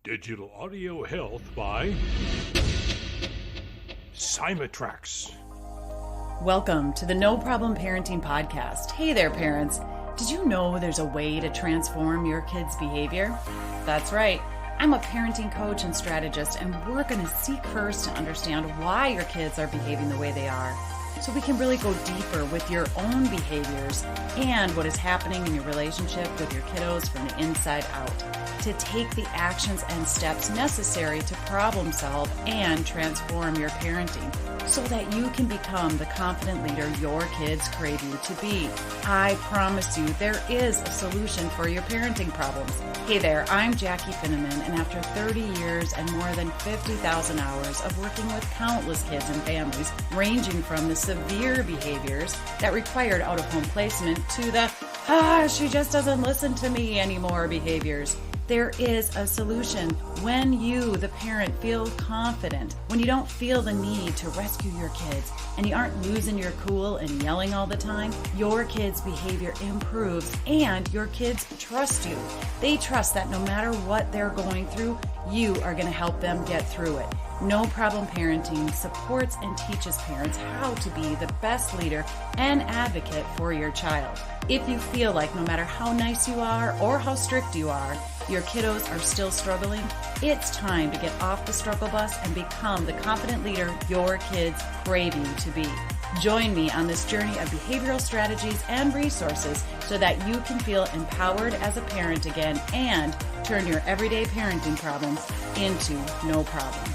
Digital audio health by Simatrax. Welcome to the No Problem Parenting Podcast. Hey there, parents. Did you know there's a way to transform your kids' behavior? That's right. I'm a parenting coach and strategist, and we're going to seek first to understand why your kids are behaving the way they are, so we can really go deeper with your own behaviors and what is happening in your relationship with your kiddos from the inside out, to take the actions and steps necessary to problem solve and transform your parenting so that you can become the confident leader your kids crave you to be. I promise you there is a solution for your parenting problems. Hey there, I'm Jackie Finneman, and after 30 years and more than 50,000 hours of working with countless kids and families, ranging from the severe behaviors that required out-of-home placement to the, she just doesn't listen to me anymore behaviors, there is a solution. When you, the parent, feel confident, when you don't feel the need to rescue your kids, and you aren't losing your cool and yelling all the time, your kids' behavior improves and your kids trust you. They trust that no matter what they're going through, you are going to help them get through it. No Problem Parenting supports and teaches parents how to be the best leader and advocate for your child. If you feel like no matter how nice you are or how strict you are, your kiddos are still struggling, it's time to get off the struggle bus and become the confident leader your kids crave you to be. Join me on this journey of behavioral strategies and resources so that you can feel empowered as a parent again and turn your everyday parenting problems into no problem.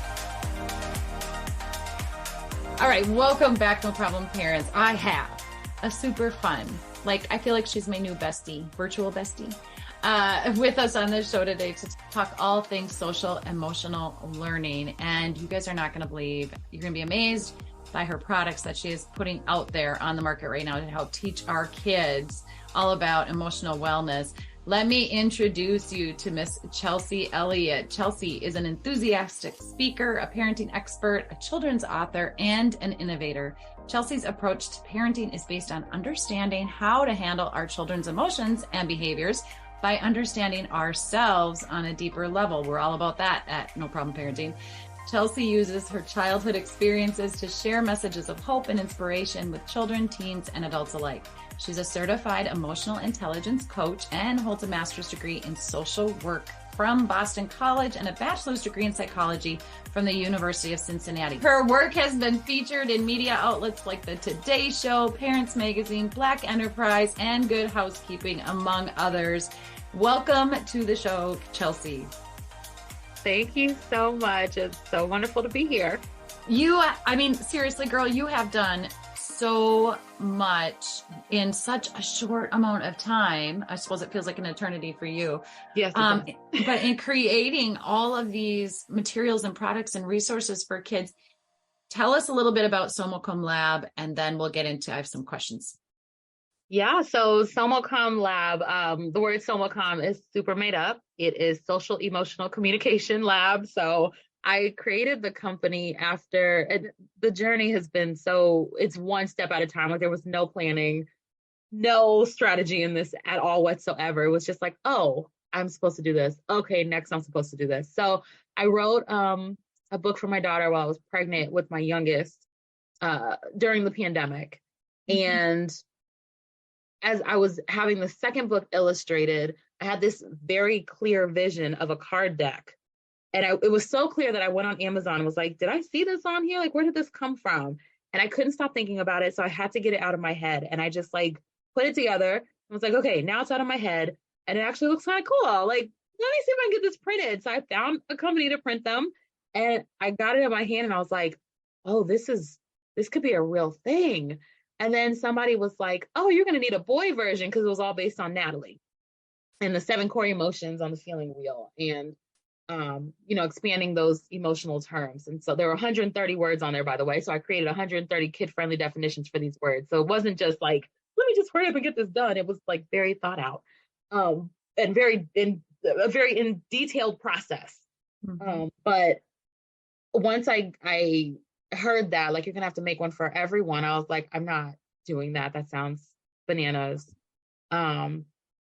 All right, welcome back, No Problem Parents. I have a super fun, I feel like she's my new bestie, virtual bestie, with us on this show today to talk all things social emotional learning. And you guys are not going to believe, you're going to be amazed by her products that she is putting out there on the market right now to help teach our kids all about emotional wellness. Let me introduce you to Miss Chelsea Elliot. Chelsea is an enthusiastic speaker, a parenting expert, a children's author, and an innovator. Chelsea's approach to parenting is based on understanding how to handle our children's emotions and behaviors by understanding ourselves on a deeper level. We're all about that at No Problem Parenting. Chelsea uses her childhood experiences to share messages of hope and inspiration with children, teens, and adults alike. She's a certified emotional intelligence coach and holds a master's degree in social work from Boston College and a bachelor's degree in psychology from the University of Cincinnati. Her work has been featured in media outlets like the Today Show, Parents Magazine, Black Enterprise, and Good Housekeeping, among others. Welcome to the show, Chelsea. Thank you so much. It's so wonderful to be here. Seriously, girl, you have done so much in such a short amount of time. I suppose it feels like an eternity for you. Yes. But in creating all of these materials and products and resources for kids, tell us a little bit about Somocom Lab, and then we'll get into, I have some questions. Yeah. So Somocom Lab, the word Somocom is super made up. It is social emotional communication lab. So I created the company after the journey has been it's one step at a time. Like there was no planning, no strategy in this at all whatsoever. It was just like, oh, I'm supposed to do this. Okay, next I'm supposed to do this. So I wrote a book for my daughter while I was pregnant with my youngest during the pandemic. Mm-hmm. And as I was having the second book illustrated, I had this very clear vision of a card deck. And it was so clear that I went on Amazon and was like, did I see this on here? Like, where did this come from? And I couldn't stop thinking about it. So I had to get it out of my head. And I just put it together. I was like, okay, now it's out of my head. And it actually looks kind of cool. Let me see if I can get this printed. So I found a company to print them. And I got it in my hand and I was like, oh, this could be a real thing. And then somebody was like, oh, you're going to need a boy version, because it was all based on Natalie and the 7 core emotions on the feeling wheel and, expanding those emotional terms. And so there were 130 words on there, by the way. So I created 130 kid-friendly definitions for these words. So it wasn't just let me just hurry up and get this done. It was very thought out and a very in detailed process. Mm-hmm. But once I heard that, you're gonna have to make one for everyone, I was like, I'm not doing that. That sounds bananas. And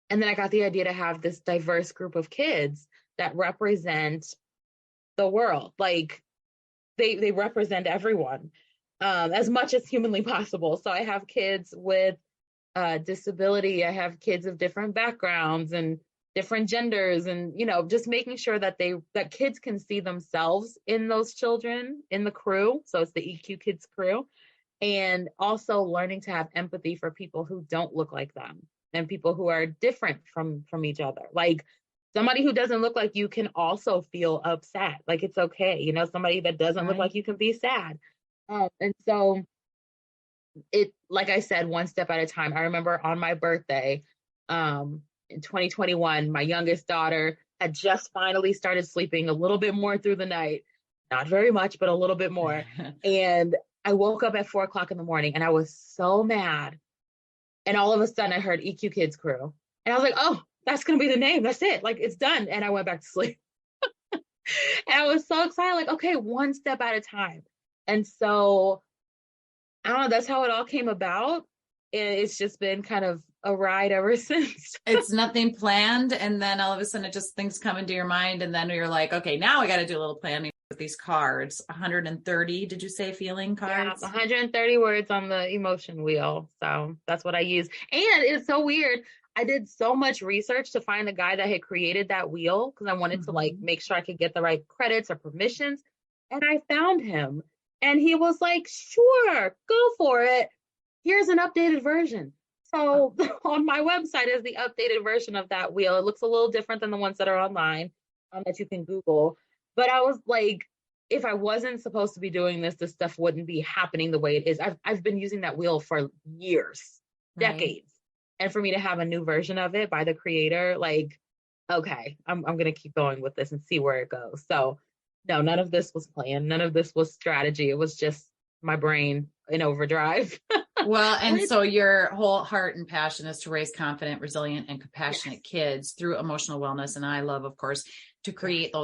then I got the idea to have this diverse group of kids that represent the world. Like they represent everyone as much as humanly possible. So I have kids with disability. I have kids of different backgrounds and different genders, and just making sure that kids can see themselves in those children in the crew. So it's the EQ Kids crew, and also learning to have empathy for people who don't look like them and people who are different from each other. Like somebody who doesn't look like you can also feel upset. Like it's okay. Somebody that doesn't look like you can be sad. And so like I said, one step at a time. I remember on my birthday, in 2021, my youngest daughter had just finally started sleeping a little bit more through the night. Not very much, but a little bit more. And I woke up at 4:00 in the morning and I was so mad. And all of a sudden I heard EQ Kids crew. And I was like, oh, that's going to be the name. That's it. Like it's done. And I went back to sleep. And I was so excited, like, okay, one step at a time. And so I don't know, that's how it all came about. And it's just been kind of a ride ever since. It's nothing planned. And then all of a sudden things come into your mind. And then you're like, okay, now I got to do a little planning with these cards. 130, did you say feeling cards? Yeah, 130 words on the emotion wheel. So that's what I use. And it's so weird. I did so much research to find the guy that had created that wheel because I wanted to like make sure I could get the right credits or permissions. And I found him. And he was like, sure, go for it. Here's an updated version. So on my website is the updated version of that wheel. It looks a little different than the ones that are online that you can Google. But I was like, if I wasn't supposed to be doing this stuff wouldn't be happening the way it is. I've been using that wheel for years, decades. And for me to have a new version of it by the creator, like, okay, I'm going to keep going with this and see where it goes. So no, none of this was planned. None of this was strategy. It was just my brain in overdrive. Well, and so your whole heart and passion is to raise confident, resilient, and compassionate kids through emotional wellness. And I love, of course, to create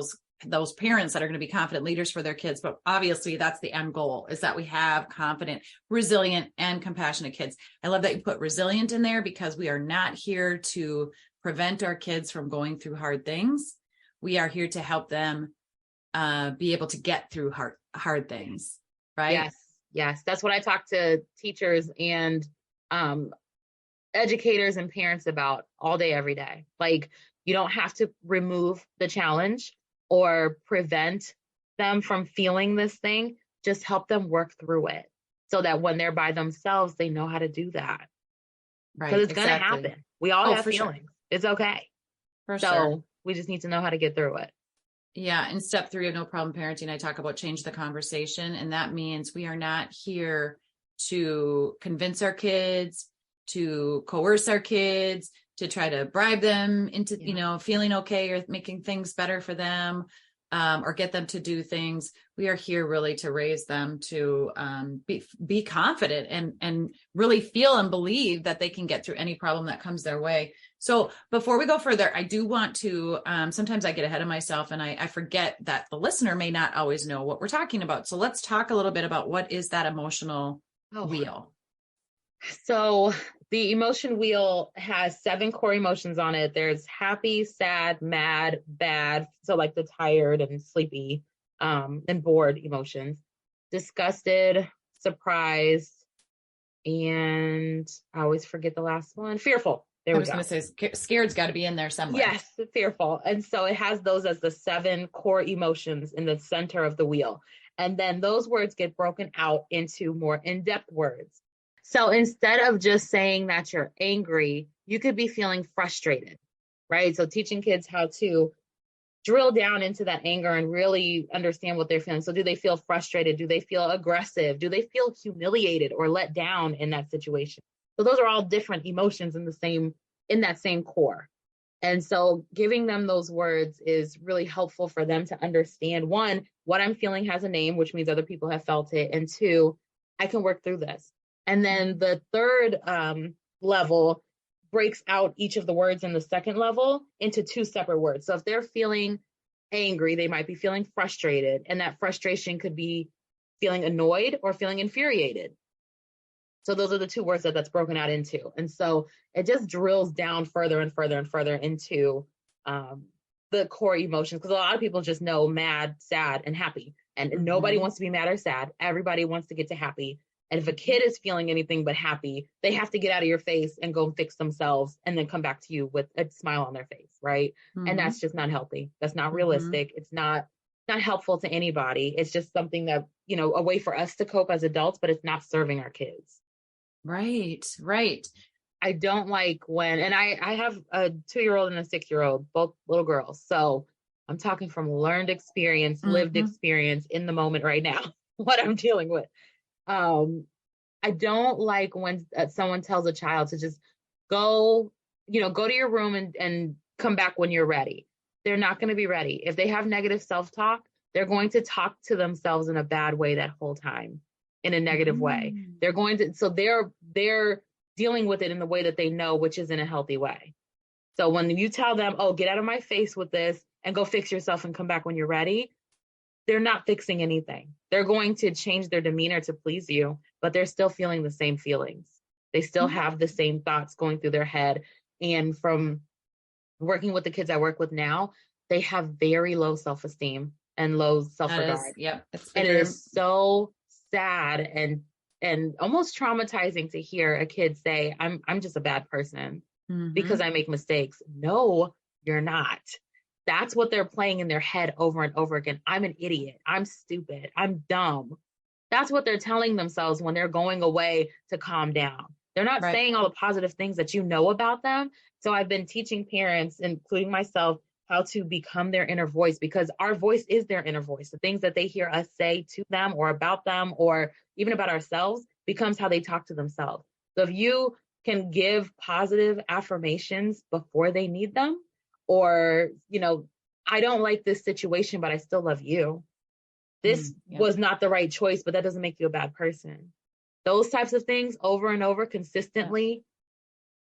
those parents that are going to be confident leaders for their kids. But obviously that's the end goal, is that we have confident, resilient, and compassionate kids. I love that you put resilient in there because we are not here to prevent our kids from going through hard things. We are here to help them be able to get through hard things, right? Yes. That's what I talk to teachers and educators and parents about all day, every day. Like, you don't have to remove the challenge or prevent them from feeling this thing. Just help them work through it so that when they're by themselves, they know how to do that. Right. Because it's going to happen. We all have feelings. Sure. It's okay. So we just need to know how to get through it. Yeah. In step 3 of No Problem Parenting, I talk about change the conversation. And that means we are not here to convince our kids, to coerce our kids, to try to bribe them into, feeling okay or making things better for them, or get them to do things. We are here really to raise them to be confident and really feel and believe that they can get through any problem that comes their way. So before we go further, I do want to, sometimes I get ahead of myself and I forget that the listener may not always know what we're talking about. So let's talk a little bit about what is that emotional wheel. So the emotion wheel has 7 core emotions on it. There's happy, sad, mad, bad. So like the tired and sleepy and bored emotions, disgusted, surprised, and I always forget the last one, fearful. I was going to say scared's got to be in there somewhere. Yes, fearful. And so it has those as the 7 core emotions in the center of the wheel. And then those words get broken out into more in-depth words. So instead of just saying that you're angry, you could be feeling frustrated, right? So teaching kids how to drill down into that anger and really understand what they're feeling. So do they feel frustrated? Do they feel aggressive? Do they feel humiliated or let down in that situation? So those are all different emotions in that same core. And so giving them those words is really helpful for them to understand, 1, what I'm feeling has a name, which means other people have felt it. And 2, I can work through this. And then the third level breaks out each of the words in the second level into 2 separate words. So if they're feeling angry, they might be feeling frustrated. And that frustration could be feeling annoyed or feeling infuriated. So those are the 2 words that's broken out into. And so it just drills down further and further and further into the core emotions, because a lot of people just know mad, sad, and happy. And nobody wants to be mad or sad. Everybody wants to get to happy. And if a kid is feeling anything but happy, they have to get out of your face and go and fix themselves and then come back to you with a smile on their face, right? And that's just not healthy. That's not realistic. It's not helpful to anybody. It's just something that, you know, a way for us to cope as adults, but it's not serving our kids. Right. I don't like when, and I have a 2-year-old and a 6-year-old, both little girls. So I'm talking from learned experience, lived experience in the moment right now, what I'm dealing with. I don't like when someone tells a child to just go to your room and come back when you're ready. They're not going to be ready. If they have negative self-talk, they're going to talk to themselves in a bad way that whole time, in a negative way. They're dealing with it in the way that they know, which is in a healthy way. So when you tell them, oh, get out of my face with this and go fix yourself and come back when you're ready, they're not fixing anything. They're going to change their demeanor to please you, but they're still feeling the same feelings. They still have the same thoughts going through their head. And from working with the kids I work with now, they have very low self-esteem and low self-regard. And it is so sad and almost traumatizing to hear a kid say, I'm just a bad person because I make mistakes. No, you're not. That's what they're playing in their head over and over again. I'm an idiot. I'm stupid. I'm dumb. That's what they're telling themselves when they're going away to calm down. They're not saying all the positive things that you know about them. So I've been teaching parents, including myself, how to become their inner voice, because our voice is their inner voice. The things that they hear us say to them or about them or even about ourselves becomes how they talk to themselves. So if you can give positive affirmations before they need them, or, you know, I don't like this situation, but I still love you. This was not the right choice, but that doesn't make you a bad person. Those types of things over and over, consistently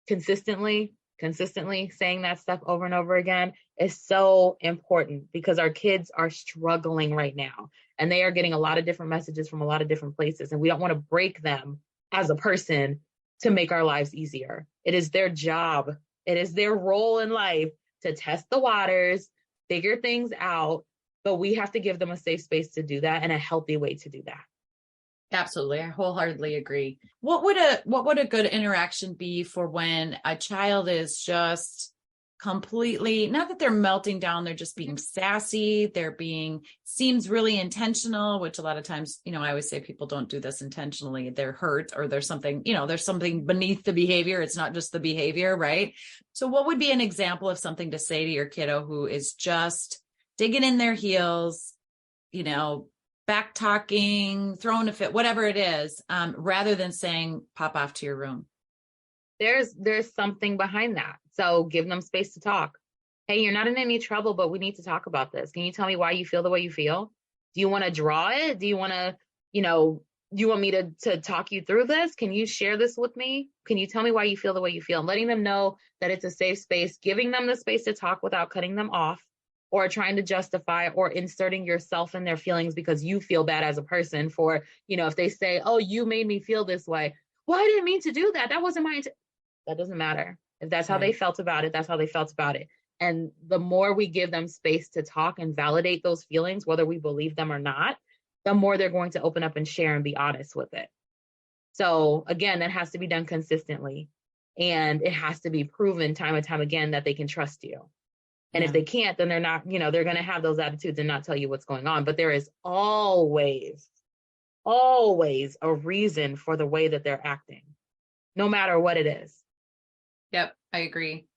saying that stuff over and over again is so important, because our kids are struggling right now and they are getting a lot of different messages from a lot of different places. And we don't want to break them as a person to make our lives easier. It is their job. It is their role in life to test the waters, figure things out, but we have to give them a safe space to do that and a healthy way to do that. Absolutely. I wholeheartedly agree. What would a good interaction be for when a child is just completely, not that they're melting down, they're just being sassy, seems really intentional, which a lot of times, you know, I always say people don't do this intentionally. They're hurt or there's something beneath the behavior. It's not just the behavior, right? So what would be an example of something to say to your kiddo who is just digging in their heels, you know, back talking, throwing a fit, whatever it is, rather than saying, pop off to your room? There's something behind that. So give them space to talk. Hey, you're not in any trouble, but we need to talk about this. Can you tell me why you feel the way you feel? Do you want to draw it? Do you want to, you want me to talk you through this? Can you share this with me? Can you tell me why you feel the way you feel? And letting them know that it's a safe space, giving them the space to talk without cutting them off or trying to justify or inserting yourself in their feelings because you feel bad as a person for, if they say, oh, you made me feel this way. Well, I didn't mean to do that. That wasn't my intent. That doesn't matter. If that's how they felt about it, that's how they felt about it. And the more we give them space to talk and validate those feelings, whether we believe them or not, the more they're going to open up and share and be honest with it. So again, that has to be done consistently. And it has to be proven time and time again that they can trust you. And if they can't, then they're not, they're going to have those attitudes and not tell you what's going on. But there is always a reason for the way that they're acting, no matter what it is. Yep, I agree.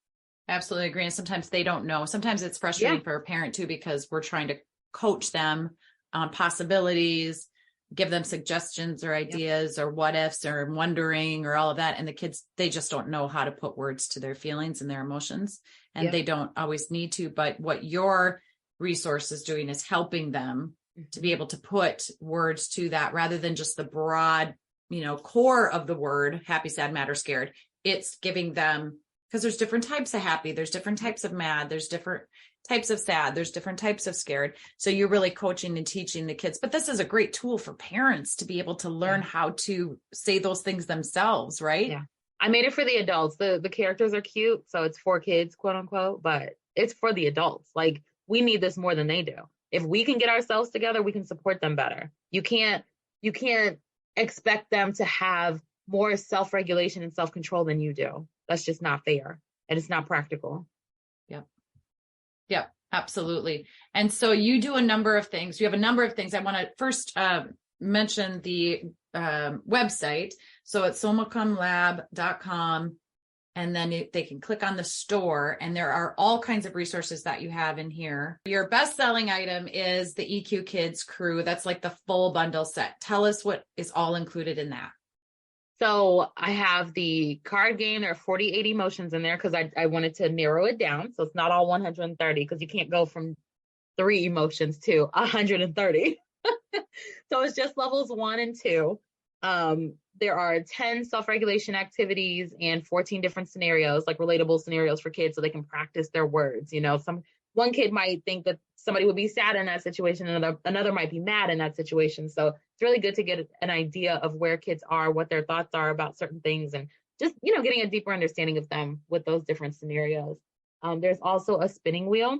Absolutely agree. And sometimes they don't know. Sometimes it's frustrating for a parent too, because we're trying to coach them on possibilities, give them suggestions or ideas or what ifs or wondering or all of that. And the kids, they just don't know how to put words to their feelings and their emotions. And they don't always need to. But what your resource is doing is helping them to be able to put words to that rather than just the broad, core of the word, happy, sad, mad, or scared. It's giving them, because there's different types of happy, there's different types of mad, there's different types of sad, there's different types of scared. So you're really coaching and teaching the kids. But this is a great tool for parents to be able to learn how to say those things themselves, right? Yeah. I made it for the adults. The characters are cute, so it's for kids, quote unquote, but It's for the adults. Like, we need this more than they do. If we can get ourselves together, we can support them better. You can't expect them to have more self-regulation and self-control than you do. That's just not fair. And it's not practical. Yep. Yep, absolutely. And so you do a number of things. You have a number of things. I want to first mention the website. So it's somocomlab.com. And then they can click on the store, and there are all kinds of resources that you have in here. Your best-selling item is the EQ Kids Crew. That's like the full bundle set. Tell us what is all included in that. So I have the card game. There are 48 emotions in there because I wanted to narrow it down. So it's not all 130, because you can't go from 3 emotions to 130. So it's just levels 1 and 2. There are 10 self-regulation activities and 14 different scenarios, like relatable scenarios for kids so they can practice their words. You know, one kid might think that somebody would be sad in that situation, and another might be mad in that situation. So it's really good to get an idea of where kids are, what their thoughts are about certain things, and just, you know, getting a deeper understanding of them with those different scenarios. There's also a spinning wheel.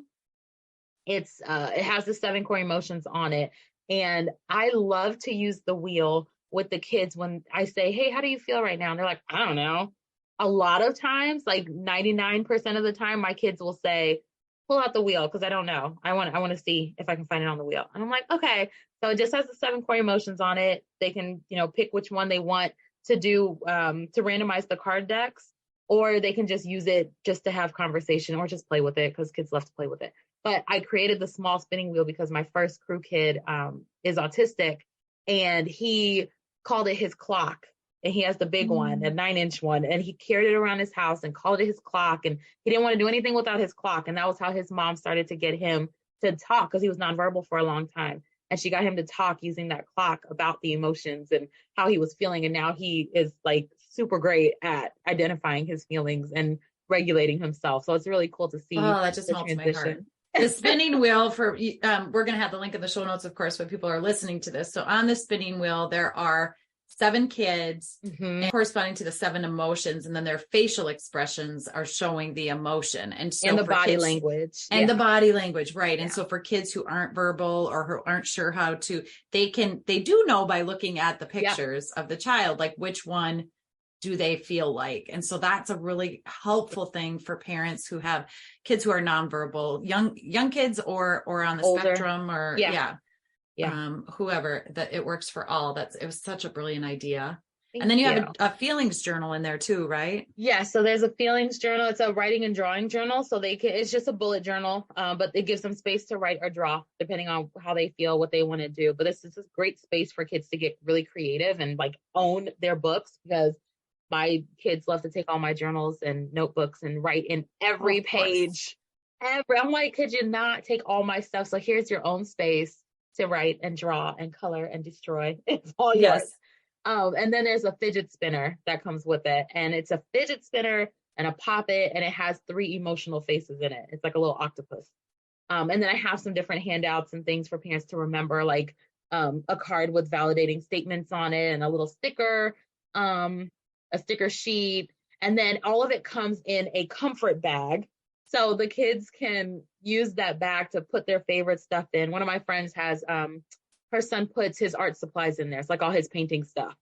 It has the 7 core emotions on it. And I love to use the wheel with the kids when I say, hey, how do you feel right now? And they're like, I don't know. A lot of times, like 99% of the time, my kids will say, pull out the wheel, because I don't know. I want to see if I can find it on the wheel. And I'm like, okay. So it just has the 7 core emotions on it. They can, you know, pick which one they want to do to randomize the card decks, or they can just use it just to have conversation or just play with it, because kids love to play with it. But I created the small spinning wheel because my first crew kid is autistic, and he called it his clock. And he has the big one, a 9-inch one, and he carried it around his house and called it his clock. And he didn't want to do anything without his clock. And that was how his mom started to get him to talk, because he was nonverbal for a long time. And she got him to talk using that clock about the emotions and how he was feeling. And now he is like super great at identifying his feelings and regulating himself. So it's really cool to see. Oh, that just melts my heart. The spinning wheel we're going to have the link in the show notes, of course, when people are listening to this. So on the spinning wheel, there are 7 kids corresponding to the 7 emotions, and then their facial expressions are showing the emotion and so the body language and the body language, right? Yeah. And so for kids who aren't verbal or who aren't sure how to, they do know by looking at the pictures of the child, like which one do they feel like? And so that's a really helpful thing for parents who have kids who are nonverbal, young kids or on the older spectrum, or whoever, that it works for all. It was such a brilliant idea. And then you have a feelings journal in there too, right? Yeah. So there's a feelings journal. It's a writing and drawing journal. So it's just a bullet journal, but it gives them space to write or draw depending on how they feel, what they want to do. But this is a great space for kids to get really creative and like own their books, because my kids love to take all my journals and notebooks and write in every page. I'm like, could you not take all my stuff? So here's your own space to write and draw and color and destroy. It's all yours. And then there's a fidget spinner that comes with it. And it's a fidget spinner and a pop-it, and it has 3 emotional faces in it. It's like a little octopus. And then I have some different handouts and things for parents to remember, like a card with validating statements on it and a little sticker, a sticker sheet. And then all of it comes in a comfort bag. So the kids can use that bag to put their favorite stuff in. One of my friends has, her son puts his art supplies in there. It's like all his painting stuff.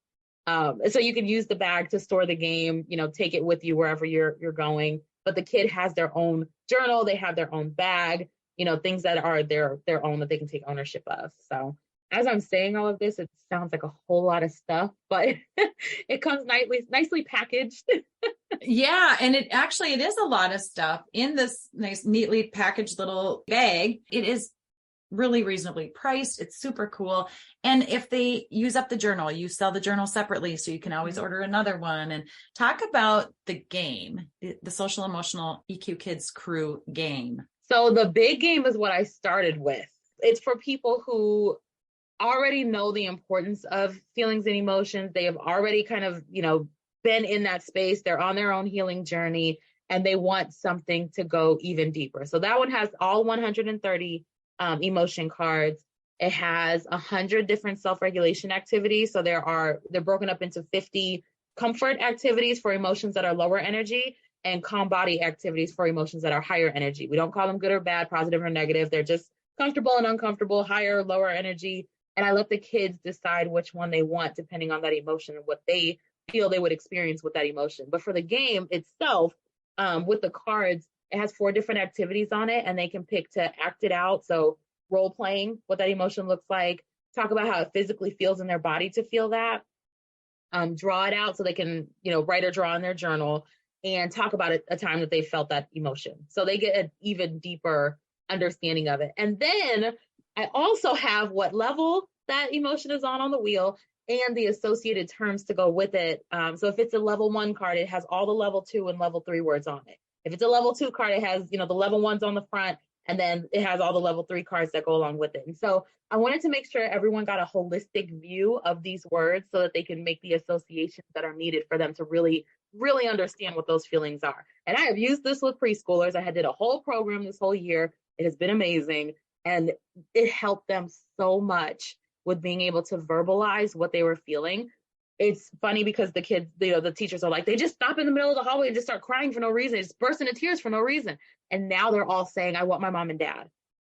So you can use the bag to store the game, you know, take it with you wherever you're going. But the kid has their own journal. They have their own bag, you know, things that are their own that they can take ownership of. So as I'm saying all of this, it sounds like a whole lot of stuff, but it comes nicely packaged. Yeah. And it is a lot of stuff in this nice, neatly packaged little bag. It is really reasonably priced. It's super cool. And if they use up the journal, you sell the journal separately, so you can always order another one. And talk about the game, the social emotional EQ Kids Crew game. So the big game is what I started with. It's for people who already know the importance of feelings and emotions. They have already kind of, you know, been in that space. They're on their own healing journey, and they want something to go even deeper. So that one has all 130 emotion cards. It has 100 different self-regulation activities. So they're broken up into 50 comfort activities for emotions that are lower energy, and calm body activities for emotions that are higher energy. We don't call them good or bad, positive or negative. They're just comfortable and uncomfortable, higher, lower energy. And I let the kids decide which one they want depending on that emotion and what they feel they would experience with that emotion. But for the game itself, with the cards, it has 4 different activities on it, and they can pick to act it out. So role playing, what that emotion looks like, talk about how it physically feels in their body to feel that, draw it out so they can, write or draw in their journal, and talk about a time that they felt that emotion. So they get an even deeper understanding of it. And then I also have what level that emotion is on the wheel and the associated terms to go with it. So if it's a level 1 card, it has all the level 2 and level 3 words on it. If it's a level 2 card, it has, the level 1s on the front, and then it has all the level 3 cards that go along with it. And so I wanted to make sure everyone got a holistic view of these words so that they can make the associations that are needed for them to really, really understand what those feelings are. And I have used this with preschoolers. I did a whole program this whole year. It has been amazing. And it helped them so much with being able to verbalize what they were feeling. It's funny because the kids, the teachers are like, they just stop in the middle of the hallway and just start crying for no reason. They just burst into tears for no reason. And now they're all saying, I want my mom and dad.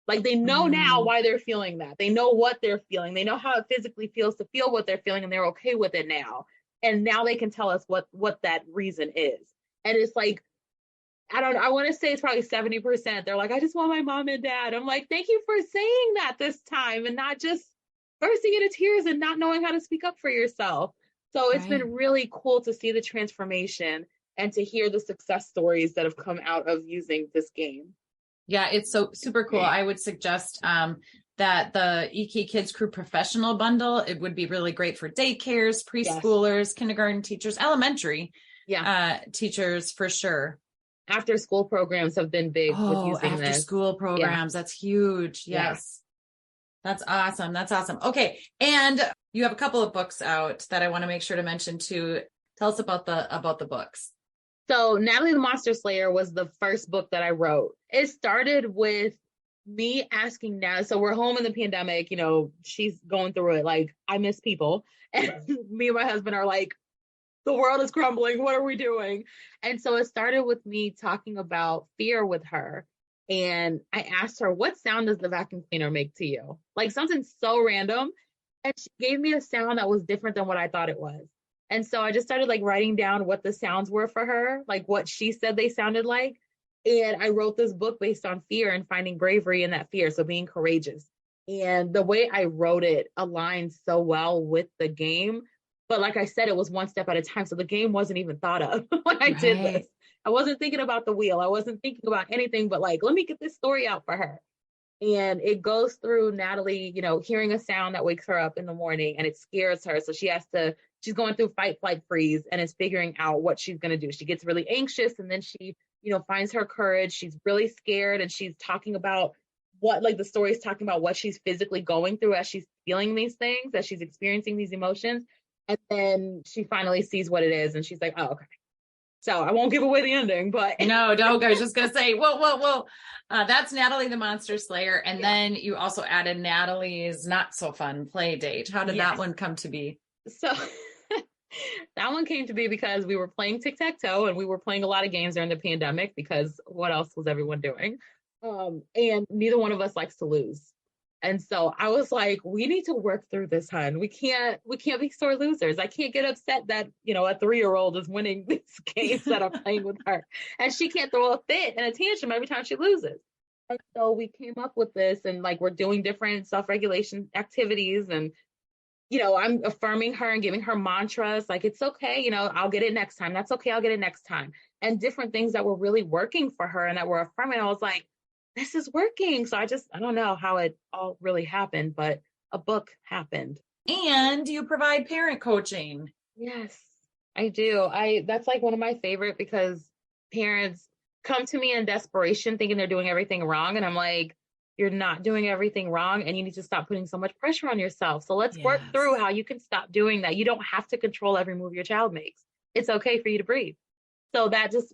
Like they know now why they're feeling that. They know what they're feeling. They know how it physically feels to feel what they're feeling, and they're okay with it now. And now they can tell us what that reason is. And it's like, I want to say it's probably 70%. They're like, I just want my mom and dad. I'm like, thank you for saying that this time and not just bursting into tears and not knowing how to speak up for yourself. So it's been really cool to see the transformation and to hear the success stories that have come out of using this game. Yeah, it's so super cool. I would suggest that the EK Kids Crew Professional Bundle, it would be really great for daycares, preschoolers, kindergarten teachers, elementary teachers for sure. After school programs have been big with using after this. School programs. That's huge. Yes. That's awesome. That's awesome. Okay. And you have a couple of books out that I want to make sure to mention too. Tell us about the books. So Natalie the Monster Slayer was the first book that I wrote. It started with me asking Natalie. So we're home in the pandemic, she's going through it. Like, I miss people. And me and my husband are like, the world is crumbling. What are we doing? And so it started with me talking about fear with her. And I asked her, what sound does the vacuum cleaner make to you? Like something so random. And she gave me a sound that was different than what I thought it was. And so I just started like writing down what the sounds were for her, like what she said they sounded like. And I wrote this book based on fear and finding bravery in that fear. So being courageous. And the way I wrote it aligned so well with the game. But like I said, it was one step at a time. So the game wasn't even thought of when I did this. I wasn't thinking about the wheel. I wasn't thinking about anything but like, let me get this story out for her. And it goes through Natalie, hearing a sound that wakes her up in the morning and it scares her. So she's going through fight, flight, freeze, and is figuring out what she's going to do. She gets really anxious and then she, finds her courage. She's really scared and she's talking about the story is talking about what she's physically going through as she's feeling these things, as she's experiencing these emotions. And then she finally sees what it is and she's like, oh, okay. So I won't give away the ending, but no, don't. I was just going to say, whoa. That's Natalie the Monster Slayer. And then you also added Natalie's Not So Fun Play Date. How did that one come to be? So that one came to be because we were playing tic-tac-toe and we were playing a lot of games during the pandemic because what else was everyone doing? And neither one of us likes to lose. And so I was like, we need to work through this, hun. We can't be sore losers. I can't get upset that, a 3-year-old is winning these games that I'm playing with her. And she can't throw a fit and a tantrum every time she loses. And so we came up with this and we're doing different self-regulation activities and, I'm affirming her and giving her mantras. Like, it's okay. I'll get it next time. That's okay. I'll get it next time. And different things that were really working for her and that were affirming. I was like, this is working. So I don't know how it all really happened, but a book happened. And you provide parent coaching. Yes, I do. That's one of my favorite because parents come to me in desperation thinking they're doing everything wrong. And I'm like, you're not doing everything wrong and you need to stop putting so much pressure on yourself. So let's work through how you can stop doing that. You don't have to control every move your child makes. It's okay for you to breathe. So that just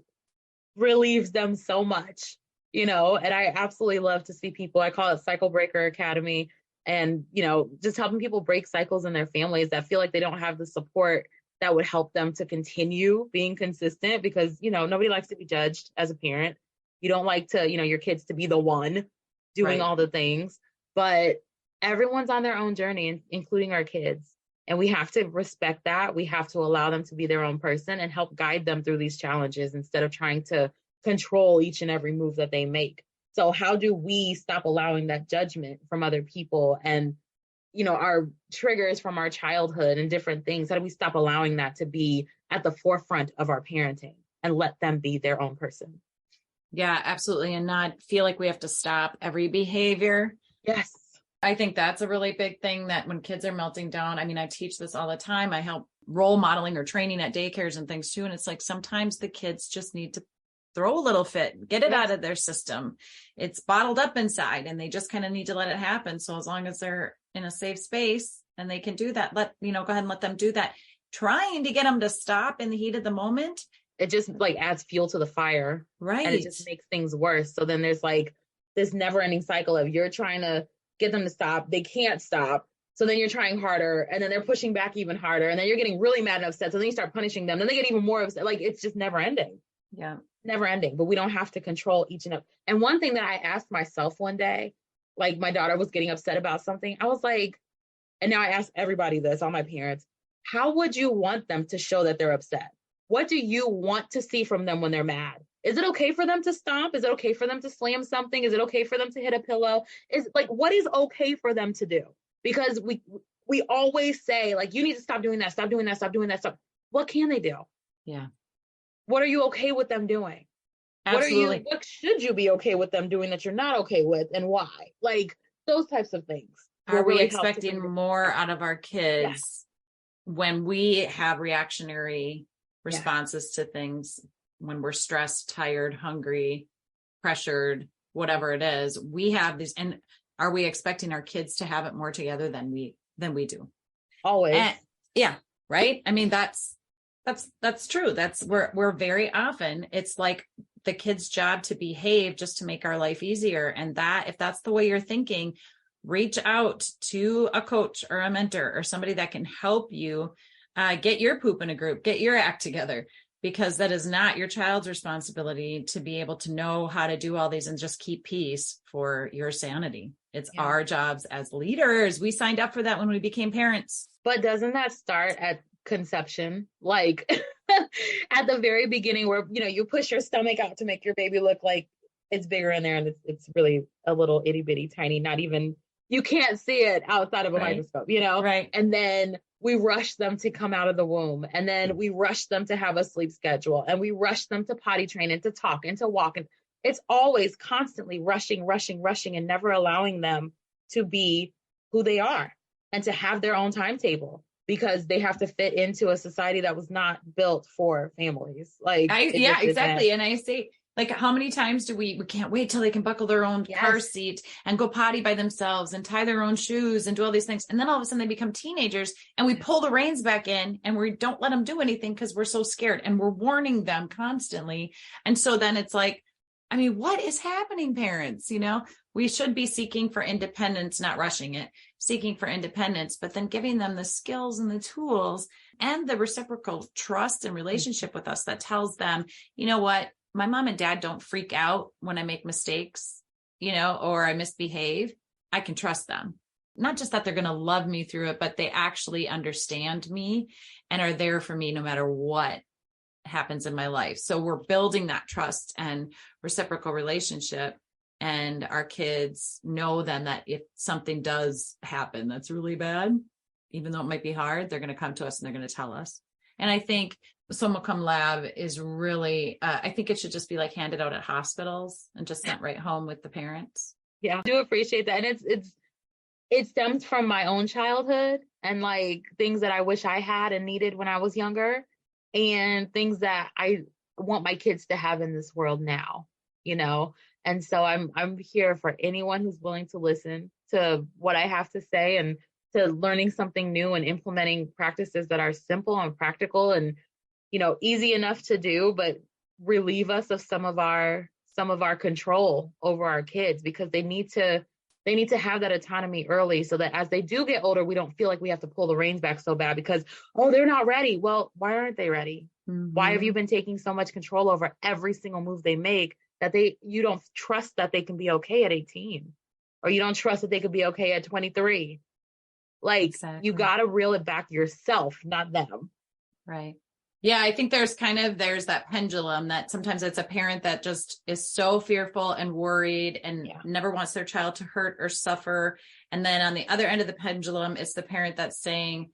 relieves them so much. And I absolutely love to see people, I call it Cycle Breaker Academy, and, just helping people break cycles in their families that feel like they don't have the support that would help them to continue being consistent, because, nobody likes to be judged as a parent. You don't like to, your kids to be the one doing Right. all the things, but everyone's on their own journey, including our kids. And we have to respect that. We have to allow them to be their own person and help guide them through these challenges instead of trying to control each and every move that they make. So how do we stop allowing that judgment from other people and, our triggers from our childhood and different things? How do we stop allowing that to be at the forefront of our parenting and let them be their own person? Yeah, absolutely. And not feel like we have to stop every behavior. Yes. I think that's a really big thing, that when kids are melting down, I mean, I teach this all the time. I help role modeling or training at daycares and things too. And it's like, sometimes the kids just need to throw a little fit, get it out of their system. It's bottled up inside and they just kind of need to let it happen. So as long as they're in a safe space and they can do that, go ahead and let them do that. Trying to get them to stop in the heat of the moment, it just adds fuel to the fire. Right. And it just makes things worse. So then there's this never ending cycle of you're trying to get them to stop. They can't stop. So then you're trying harder, and then they're pushing back even harder. And then you're getting really mad and upset. So then you start punishing them. Then they get even more upset. It's just never ending. Yeah. Never ending. But we don't have to control each and every. And one thing that I asked myself one day, my daughter was getting upset about something. I was like, and now I ask everybody this, all my parents, how would you want them to show that they're upset? What do you want to see from them when they're mad? Is it okay for them to stomp? Is it okay for them to slam something? Is it okay for them to hit a pillow? What is okay for them to do? Because we always say, you need to stop doing that, stop doing that, stop doing that, stop. What can they do? Yeah. What are you okay with them doing? Absolutely. What should you be okay with them doing that you're not okay with, and why? Those types of things. Are we expecting more out of our kids when we have reactionary responses to things, when we're stressed, tired, hungry, pressured, whatever it is? We have these, and are we expecting our kids to have it more together than we do? Always. And, yeah. Right. I mean, that's true. We're very often, it's like the kid's job to behave just to make our life easier. And if that's the way you're thinking, reach out to a coach or a mentor or somebody that can help you get your poop in a group, get your act together, because that is not your child's responsibility to be able to know how to do all these and just keep peace for your sanity. It's our jobs as leaders. We signed up for that when we became parents. But doesn't that start at conception? At the very beginning, where, you push your stomach out to make your baby look like it's bigger in there, and it's really a little itty bitty tiny, not even, you can't see it outside of a microscope, Right. And then we rush them to come out of the womb, and then we rush them to have a sleep schedule, and we rush them to potty train and to talk and to walk. And it's always constantly rushing, and never allowing them to be who they are and to have their own timetable, because they have to fit into a society that was not built for families. Exactly. And I say, how many times do we can't wait till they can buckle their own car seat and go potty by themselves and tie their own shoes and do all these things. And then all of a sudden they become teenagers and we pull the reins back in and we don't let them do anything because we're so scared, and we're warning them constantly. And so then it's what is happening, parents? We should be seeking for independence, not rushing it, seeking for independence, but then giving them the skills and the tools and the reciprocal trust and relationship with us that tells them, you know what, my mom and dad don't freak out when I make mistakes, or I misbehave. I can trust them. Not just that they're going to love me through it, but they actually understand me and are there for me no matter what happens in my life. So we're building that trust and reciprocal relationship. And our kids know then that if something does happen that's really bad, even though it might be hard, they're going to come to us and they're going to tell us. And I think Somocom Lab is really, I think it should just be handed out at hospitals and just sent right home with the parents. Yeah, I do appreciate that. And it stems from my own childhood and things that I wish I had and needed when I was younger, and things that I want my kids to have in this world now, And so I'm here for anyone who's willing to listen to what I have to say, and to learning something new and implementing practices that are simple and practical and, easy enough to do, but relieve us of some of our control over our kids, because they need to they need to have that autonomy early so that as they do get older, we don't feel like we have to pull the reins back so bad because, oh, they're not ready. Well, why aren't they ready? Why have you been taking so much control over every single move they make that you don't trust that they can be okay at 18, or you don't trust that they could be okay at 23? Like, Exactly. You got to reel it back yourself, not them. Right. Yeah, I think there's that pendulum that sometimes it's a parent that just is so fearful and worried and never wants their child to hurt or suffer. And then on the other end of the pendulum, it's the parent that's saying,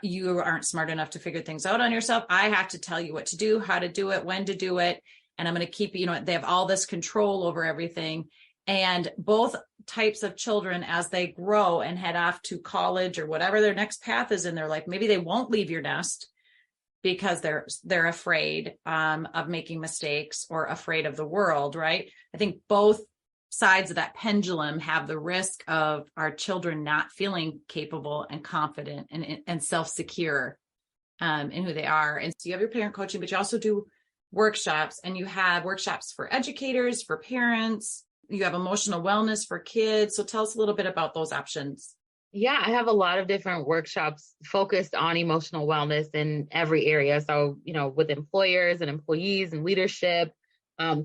you aren't smart enough to figure things out on yourself. I have to tell you what to do, how to do it, when to do it. And I'm going to keep, they have all this control over everything. And both types of children, as they grow and head off to college or whatever their next path is in their life, maybe they won't leave your nest because they're afraid of making mistakes or afraid of the world, right? I think both sides of that pendulum have the risk of our children not feeling capable and confident and self-secure in who they are. And so you have your parent coaching, but you also do workshops, and you have workshops for educators, for parents. You have emotional wellness for kids. So tell us a little bit about those options. Yeah, I have a lot of different workshops focused on emotional wellness in every area. So, with employers and employees and leadership,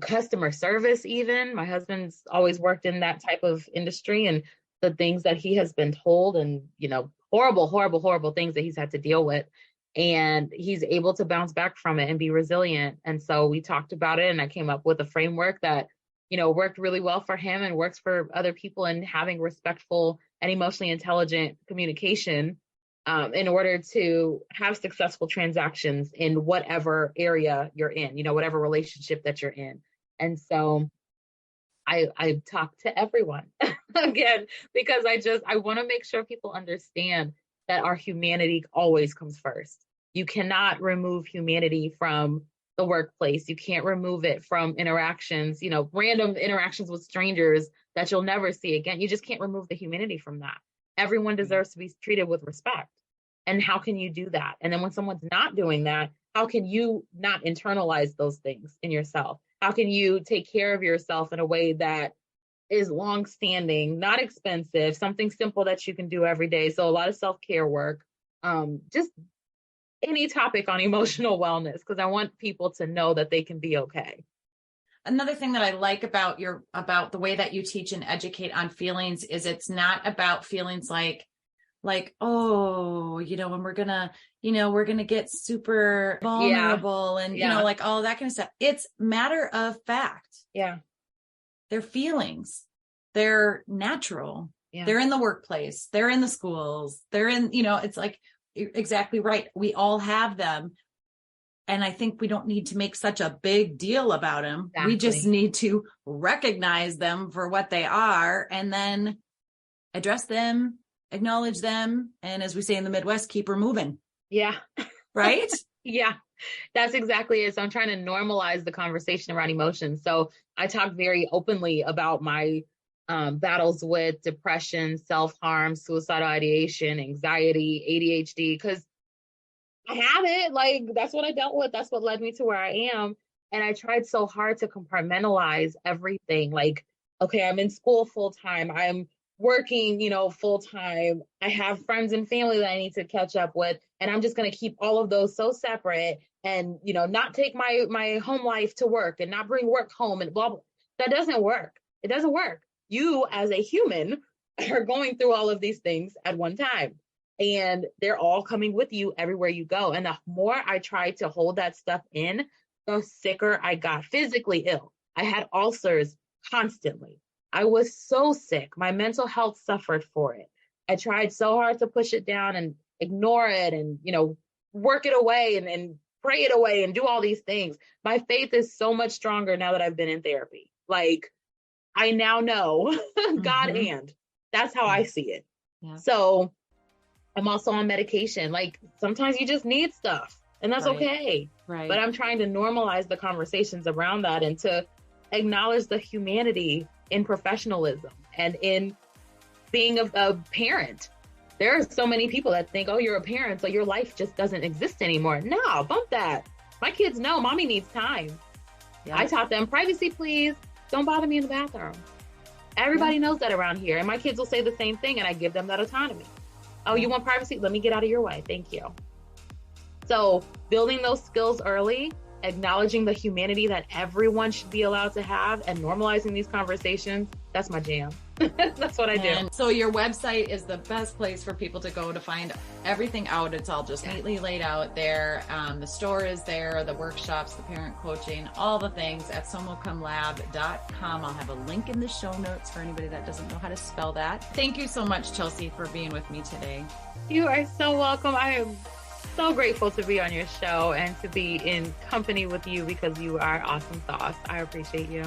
customer service, even. My husband's always worked in that type of industry, and the things that he has been told and, horrible, horrible, horrible things that he's had to deal with. And he's able to bounce back from it and be resilient. And so we talked about it, and I came up with a framework that, worked really well for him and works for other people, and having respectful and emotionally intelligent communication in order to have successful transactions in whatever area you're in, whatever relationship that you're in. And so I talk to everyone again, because I want to make sure people understand that our humanity always comes first. You cannot remove humanity from the workplace. You can't remove it from interactions, random interactions with strangers that you'll never see again. You just can't remove the humanity from that. Everyone deserves to be treated with respect. And how can you do that? And then when someone's not doing that, how can you not internalize those things in yourself? How can you take care of yourself in a way that is long-standing, not expensive, something simple that you can do every day? So a lot of self-care work, just any topic on emotional wellness, because I want people to know that they can be okay. Another thing that I like about the way that you teach and educate on feelings is it's not about feelings like, oh, and we're gonna get super vulnerable and, like all that kind of stuff. It's matter of fact. Yeah. They're feelings. They're natural. Yeah. They're in the workplace. They're in the schools. They're in, it's like, exactly right. We all have them. And I think we don't need to make such a big deal about them. Exactly. We just need to recognize them for what they are and then address them, acknowledge them. And as we say in the Midwest, keep her moving. Yeah. Right? Yeah, that's exactly it. So I'm trying to normalize the conversation around emotions. So I talk very openly about my battles with depression, self-harm, suicidal ideation, anxiety, ADHD, because I have it. Like, that's what I dealt with. That's what led me to where I am. And I tried so hard to compartmentalize everything. Like, okay, I'm in school full time. I'm working, full time. I have friends and family that I need to catch up with. And I'm just going to keep all of those so separate and, not take my home life to work and not bring work home and blah, blah. That doesn't work. It doesn't work. You as a human are going through all of these things at one time, and they're all coming with you everywhere you go. And the more I tried to hold that stuff in, the sicker I got, physically ill. I had ulcers constantly. I was so sick. My mental health suffered for it. I tried so hard to push it down and ignore it and, work it away and pray it away and do all these things. My faith is so much stronger now that I've been in therapy. Like, I now know God, and that's how I see it. Yeah. So I'm also on medication. Like, sometimes you just need stuff, and that's okay. Right. But I'm trying to normalize the conversations around that and to acknowledge the humanity in professionalism and in being a parent. There are so many people that think, oh, you're a parent, so your life just doesn't exist anymore. No, bump that. My kids know mommy needs time. Yeah. I taught them, privacy, please. Don't bother me in the bathroom. Everybody knows that around here. And my kids will say the same thing, and I give them that autonomy. Oh, you want privacy? Let me get out of your way. Thank you. So building those skills early, acknowledging the humanity that everyone should be allowed to have, and normalizing these conversations, that's my jam. That's what I do. And so your website is the best place for people to go to find everything out. It's all just neatly laid out there. The store is there, the workshops, the parent coaching, all the things at somocomlab.com. I'll have a link in the show notes for anybody that doesn't know how to spell that. Thank you so much, Chelsea, for being with me today. You are so welcome. I am so grateful to be on your show and to be in company with you, because you are awesome sauce. I appreciate you.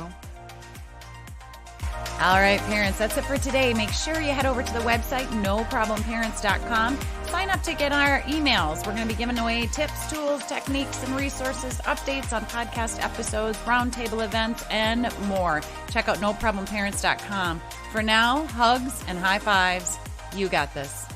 All right, parents, that's it for today. Make sure you head over to the website, noproblemparents.com. Sign up to get our emails. We're going to be giving away tips, tools, techniques, and resources, updates on podcast episodes, roundtable events, and more. Check out noproblemparents.com. For now, hugs and high fives. You got this.